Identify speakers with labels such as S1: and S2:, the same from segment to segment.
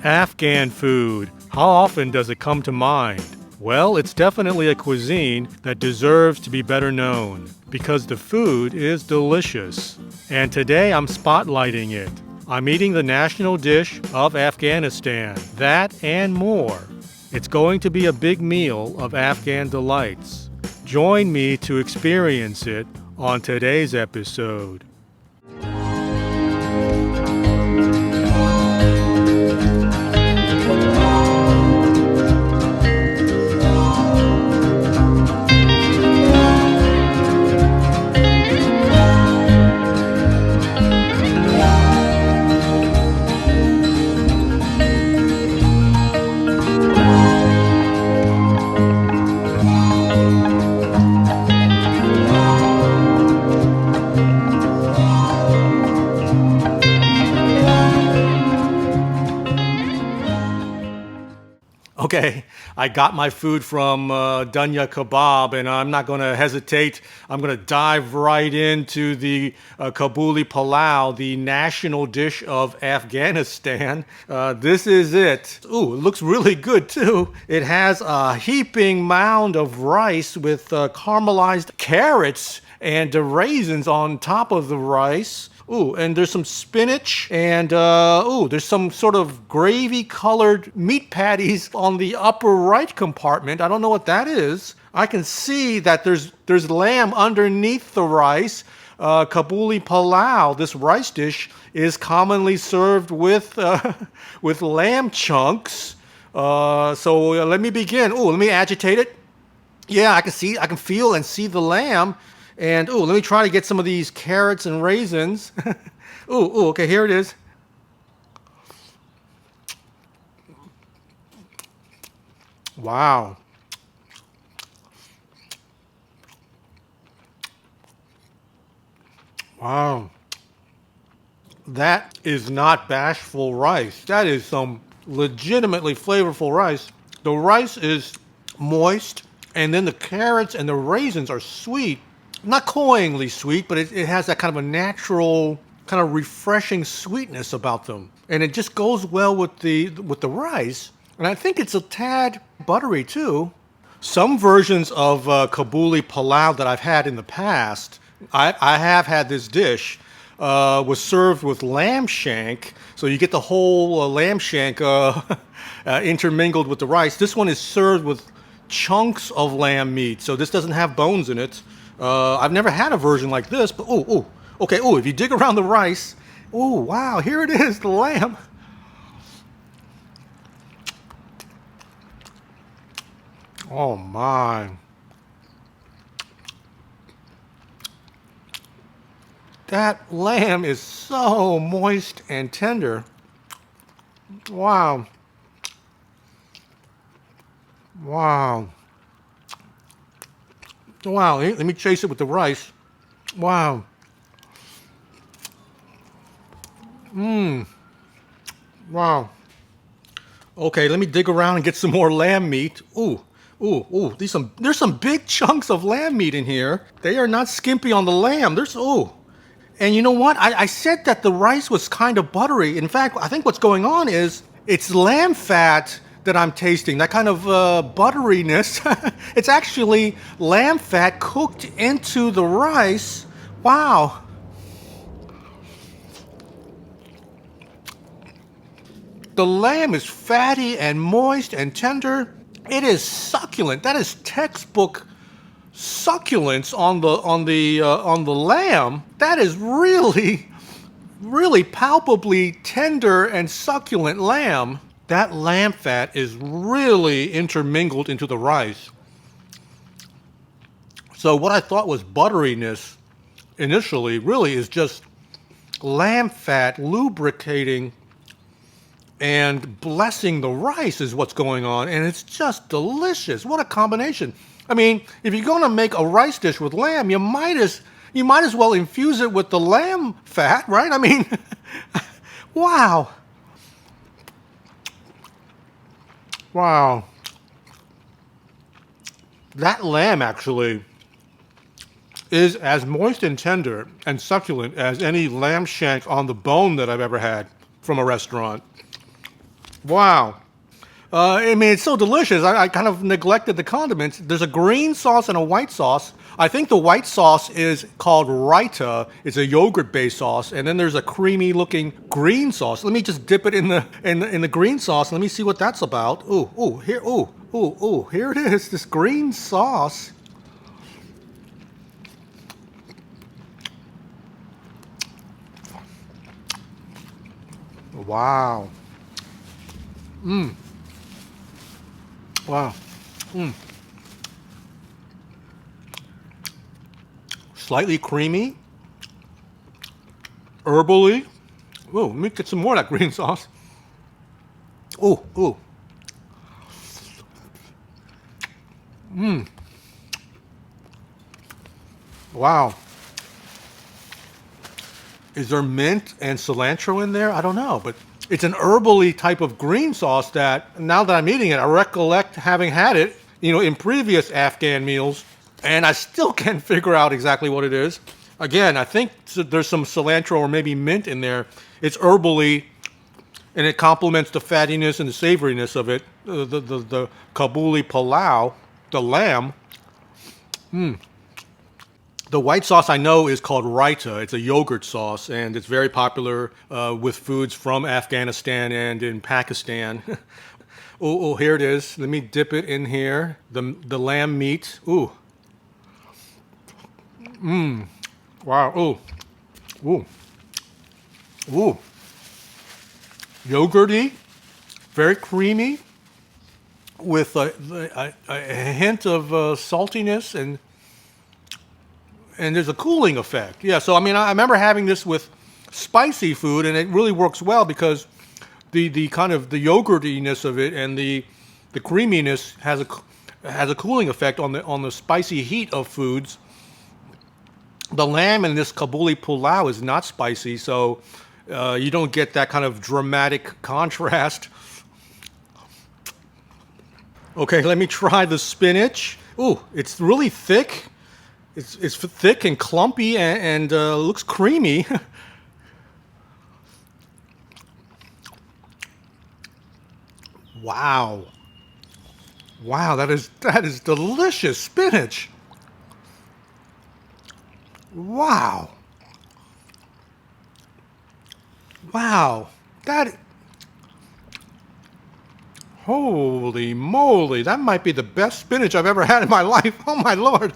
S1: Afghan food. How often does it come to mind? Well, it's definitely a cuisine that deserves to be better known because the food is delicious. And today I'm spotlighting it. I'm eating the national dish of Afghanistan, that and more. It's going to be a big meal of Afghan delights. Join me to experience it on today's episode. Okay, I got my food from Dunya Kabob, and I'm not going to hesitate. I'm going to dive right into the Kabuli palau, the national dish of Afghanistan. This is it. Ooh, it looks really good too. It has a heaping mound of rice with caramelized carrots and raisins on top of the rice. Ooh, and there's some spinach and there's some sort of gravy-colored meat patties on the upper right compartment. I don't know what that is. I can see that there's lamb underneath the rice. Kabuli palau, this rice dish, is commonly served with with lamb chunks. So let me begin. Ooh, let me agitate it. Yeah, I can feel and see the lamb. And, let me try to get some of these carrots and raisins. Okay, here it is. Wow. Wow. That is not bashful rice. That is some legitimately flavorful rice. The rice is moist, and then the carrots and the raisins are sweet. Not cloyingly sweet, but it has that kind of a natural, kind of refreshing sweetness about them. And it just goes well with the rice. And I think it's a tad buttery too. Some versions of Kabuli palau that I've had in the past, I have had this dish, was served with lamb shank. So you get the whole lamb shank intermingled with the rice. This one is served with chunks of lamb meat. So this doesn't have bones in it. I've never had a version like this, but okay, if you dig around the rice, wow, here it is, the lamb. Oh my. That lamb is so moist and tender. Wow. Wow. Wow, let me chase it with the rice. Wow. Wow. Okay, let me dig around and get some more lamb meat. There's some big chunks of lamb meat in here. They are not skimpy on the lamb. And you know what? I said that the rice was kind of buttery. In fact, I think what's going on is it's lamb fat that I'm tasting, that kind of butteriness. It's actually lamb fat cooked into the rice. Wow. The lamb is fatty and moist and tender. It is succulent. That is textbook succulence on the lamb. That is really, really palpably tender and succulent lamb. That lamb fat is really intermingled into the rice. So what I thought was butteriness initially really is just lamb fat lubricating and blessing the rice is what's going on, and it's just delicious. What a combination. I mean, if you're going to make a rice dish with lamb, you might as well infuse it with the lamb fat, right? I mean, wow. Wow. That lamb actually is as moist and tender and succulent as any lamb shank on the bone that I've ever had from a restaurant. Wow. I mean, it's so delicious. I kind of neglected the condiments. There's a green sauce and a white sauce. I think the white sauce is called raita. It's a yogurt-based sauce, and then there's a creamy-looking green sauce. Let me just dip it in the green sauce. Let me see what that's about. Here it is. This green sauce. Wow. Wow. Slightly creamy. Herbally. Let me get some more of that green sauce. Ooh. Wow. Is there mint and cilantro in there? I don't know, but it's an herbally type of green sauce that, now that I'm eating it, I recollect having had it, in previous Afghan meals, and I still can't figure out exactly what it is. Again, I think there's some cilantro or maybe mint in there. It's herbally, and it complements the fattiness and the savoriness of it. The Kabuli palau, the lamb. The white sauce I know is called raita. It's a yogurt sauce, and it's very popular with foods from Afghanistan and in Pakistan. Here it is. Let me dip it in here. The lamb meat. Wow. Yogurty, very creamy, with a hint of saltiness and there's a cooling effect. Yeah, so I mean, I remember having this with spicy food, and it really works well because the kind of the yogurtiness of it and the creaminess has a cooling effect on the spicy heat of foods. The lamb in this Kabuli pulao is not spicy, so you don't get that kind of dramatic contrast. Okay, let me try the spinach. It's really thick. It's thick and clumpy and looks creamy. Wow. Wow, that is delicious spinach. Wow. Wow. Holy moly, that might be the best spinach I've ever had in my life. Oh my Lord.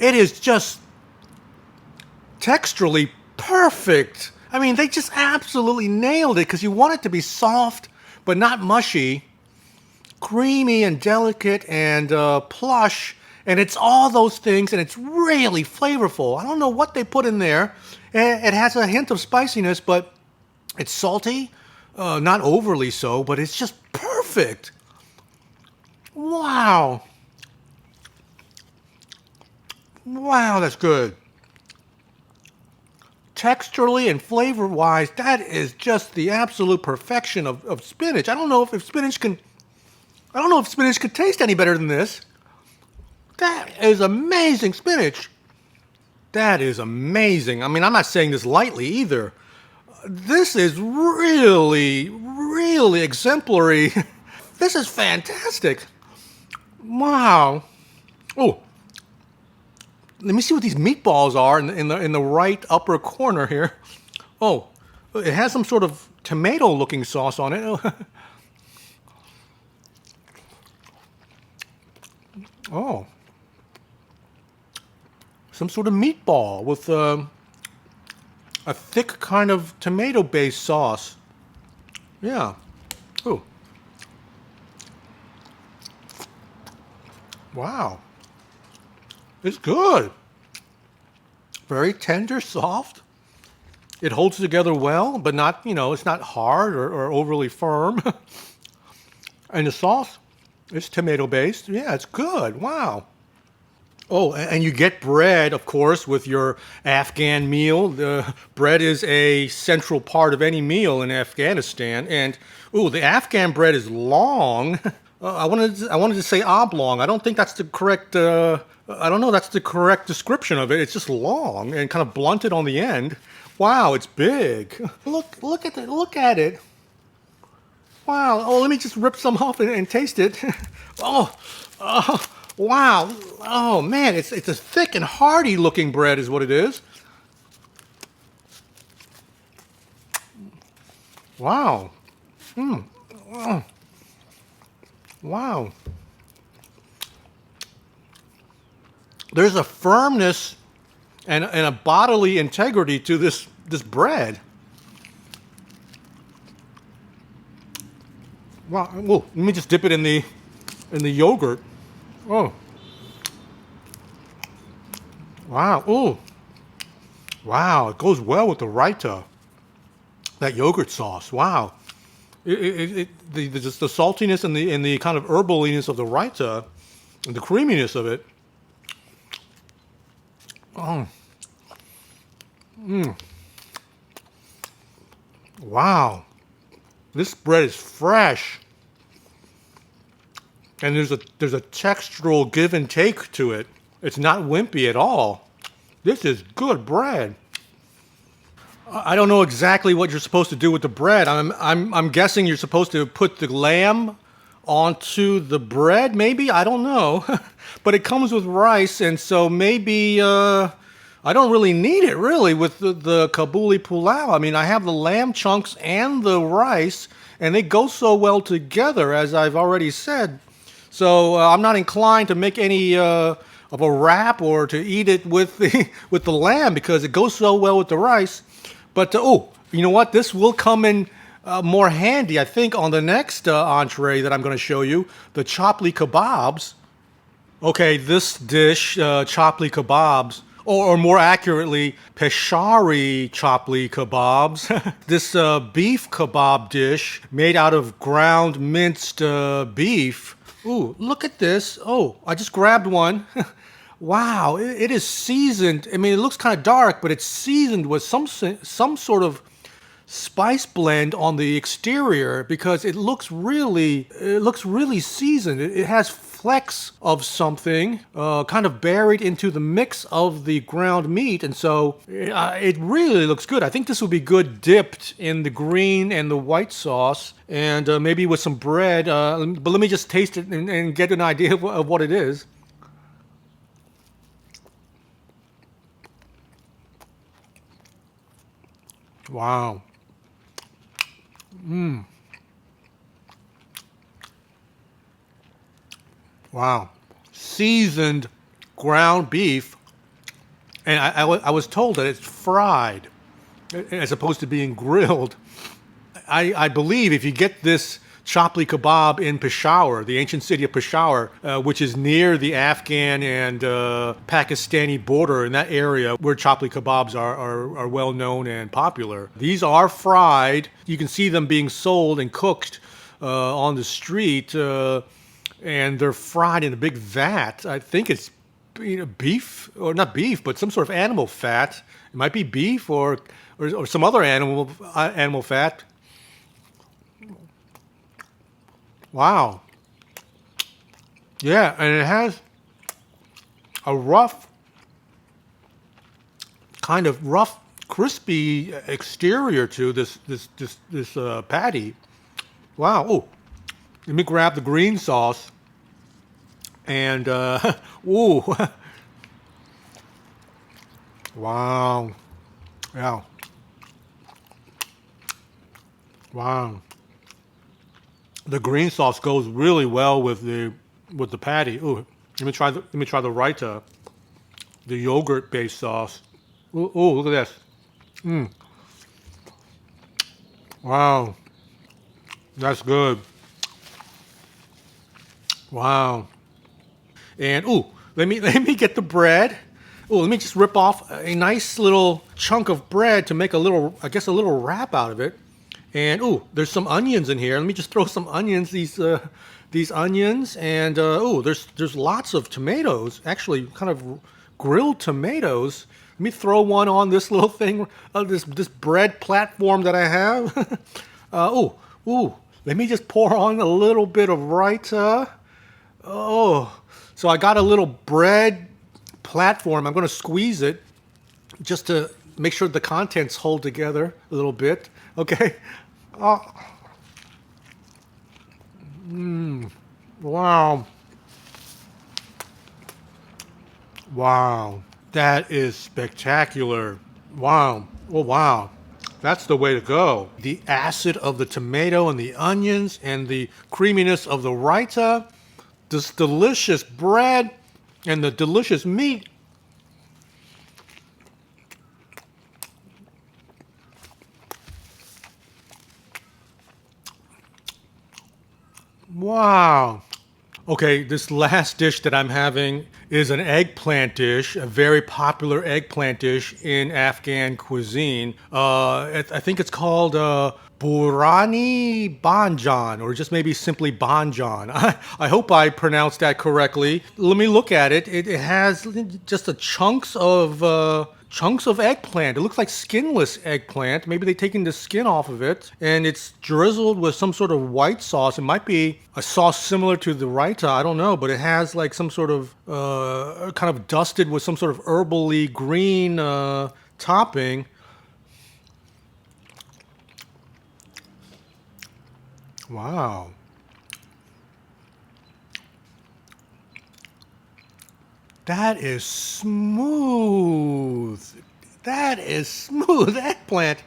S1: It is just texturally perfect. I mean, they just absolutely nailed it because you want it to be soft but not mushy, creamy and delicate and plush, and it's all those things, and it's really flavorful. I don't know what they put in there. It has a hint of spiciness, but it's salty, not overly so, but it's just perfect. Wow. Wow, that's good. Texturally and flavor-wise, that is just the absolute perfection of spinach. I don't know if spinach could taste any better than this. That is amazing spinach. That is amazing. I mean, I'm not saying this lightly either. This is really, really exemplary. This is fantastic. Wow. Let me see what these meatballs are in the right upper corner here. It has some sort of tomato-looking sauce on it. Some sort of meatball with a thick kind of tomato-based sauce. Yeah. Wow. It's good. Very tender, soft. It holds together well, but not, it's not hard or overly firm. And the sauce is tomato-based. Yeah, it's good. Wow. And you get bread, of course, with your Afghan meal. The bread is a central part of any meal in Afghanistan. And, the Afghan bread is long. I wanted to say oblong. I don't think that's the correct... I don't know that's the correct description of it. It's just long and kind of blunted on the end. Wow, it's big. Look at it. Wow. Oh, let me just rip some off and taste it. Oh, oh, wow. Oh man, it's a thick and hearty looking bread, is what it is. Wow. Oh, wow. There's a firmness and a bodily integrity to this bread. Wow. Oh, let me just dip it in the yogurt. Oh. Wow. Oh. Wow. It goes well with the raita. That yogurt sauce. Wow. The saltiness and the kind of herbaliness of the raita, and the creaminess of it. Oh. Wow. This bread is fresh. And there's a textural give and take to it. It's not wimpy at all. This is good bread. I don't know exactly what you're supposed to do with the bread. I'm guessing you're supposed to put the lamb onto the bread, maybe? I don't know. But it comes with rice, and so maybe I don't really need it, really, with the Kabuli pulao. I mean, I have the lamb chunks and the rice, and they go so well together, as I've already said. So I'm not inclined to make any of a wrap or to eat it with the lamb because it goes so well with the rice. But oh, you know what? This will come in more handy, I think, on the next entree that I'm going to show you, the chopli kabobs. Okay, this dish, chopli kabobs, or more accurately, Peshawari chopli kabobs. This beef kebab dish made out of ground minced beef. Ooh, look at this. Oh, I just grabbed one. Wow, it is seasoned. I mean, it looks kind of dark, but it's seasoned with some sort of spice blend on the exterior because it looks really seasoned. It has flecks of something kind of buried into the mix of the ground meat, and so it really looks good. I think this would be good dipped in the green and the white sauce, and maybe with some bread. But let me just taste it and get an idea of what it is. Wow. Wow. Seasoned ground beef. And I was told that it's fried as opposed to being grilled. I believe if you get this chopli kebab in Peshawar, the ancient city of Peshawar, which is near the Afghan and Pakistani border, in that area where chopli kebabs are well known and popular. These are fried. You can see them being sold and cooked on the street, and they're fried in a big vat. I think it's beef, or not beef, but some sort of animal fat. It might be beef or some other animal fat. Wow. Yeah, and it has a kind of rough, crispy exterior to this patty. Wow. Oh, let me grab the green sauce. And ooh, wow. Yeah. Wow. The green sauce goes really well with the patty. Ooh, let me try the raita, the yogurt-based sauce. Ooh, look at this. Wow, that's good. Wow. And ooh, let me get the bread. Ooh, let me just rip off a nice little chunk of bread to make a little wrap out of it. And ooh, there's some onions in here. Let me just throw some onions. These onions, and ooh, there's lots of tomatoes. Actually, kind of grilled tomatoes. Let me throw one on this little thing, this bread platform that I have. Ooh, let me just pour on a little bit of raita. Oh, so I got a little bread platform. I'm going to squeeze it just to make sure the contents hold together a little bit. Okay. Wow. Wow. That is spectacular. Wow. Oh, wow. That's the way to go. The acid of the tomato and the onions and the creaminess of the raita, this delicious bread and the delicious meat. Wow. Okay, this last dish that I'm having is an eggplant dish, a very popular eggplant dish in Afghan cuisine. I think it's called Burani Banjan, or just maybe simply Banjan. I hope I pronounced that correctly. Let me look at it. It has just a chunks of eggplant. It looks like skinless eggplant. Maybe they've taken the skin off of it, and it's drizzled with some sort of white sauce. It might be a sauce similar to the raita. I don't know, but it has like some sort of kind of dusted with some sort of herbally green topping. Wow. That is smooth. That is smooth eggplant.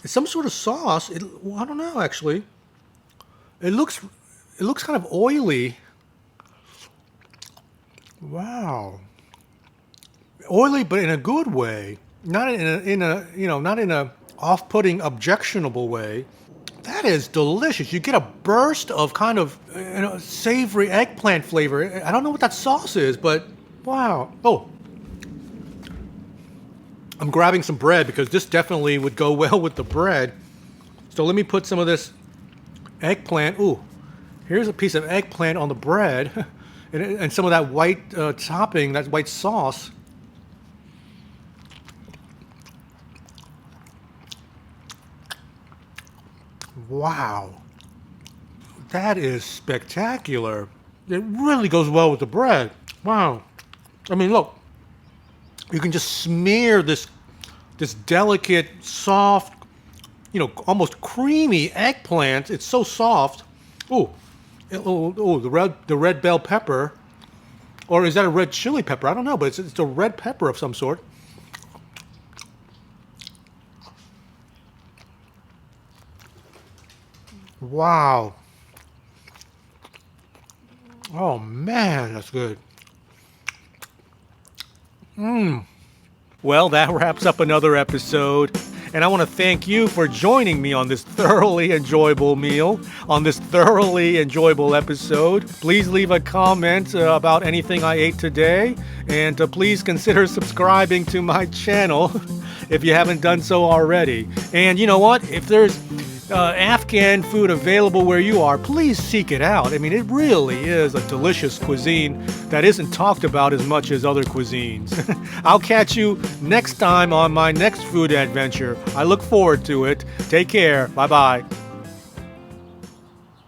S1: It's some sort of sauce. Well, I don't know actually. It looks kind of oily. Wow. Oily, but in a good way. Not not in a off-putting, objectionable way. That is delicious. You get a burst of kind of savory eggplant flavor. I don't know what that sauce is, but wow. Oh, I'm grabbing some bread because this definitely would go well with the bread. So let me put some of this eggplant. Ooh, here's a piece of eggplant on the bread and some of that white topping, that white sauce. Wow, that is spectacular. It really goes well with the bread. Wow. I mean, look, you can just smear this delicate, soft, almost creamy eggplant. It's so soft. Ooh, the red bell pepper, or is that a red chili pepper? I don't know, but it's a red pepper of some sort. Wow. Oh man, that's good. Well, that wraps up another episode. And I want to thank you for joining me on this thoroughly enjoyable meal, on this thoroughly enjoyable episode. Please leave a comment about anything I ate today. And please consider subscribing to my channel if you haven't done so already. And you know what? If there's Afghan food available where you are, please seek it out. I mean, it really is a delicious cuisine that isn't talked about as much as other cuisines. I'll catch you next time on my next food adventure. I look forward to it. Take care. Bye-bye.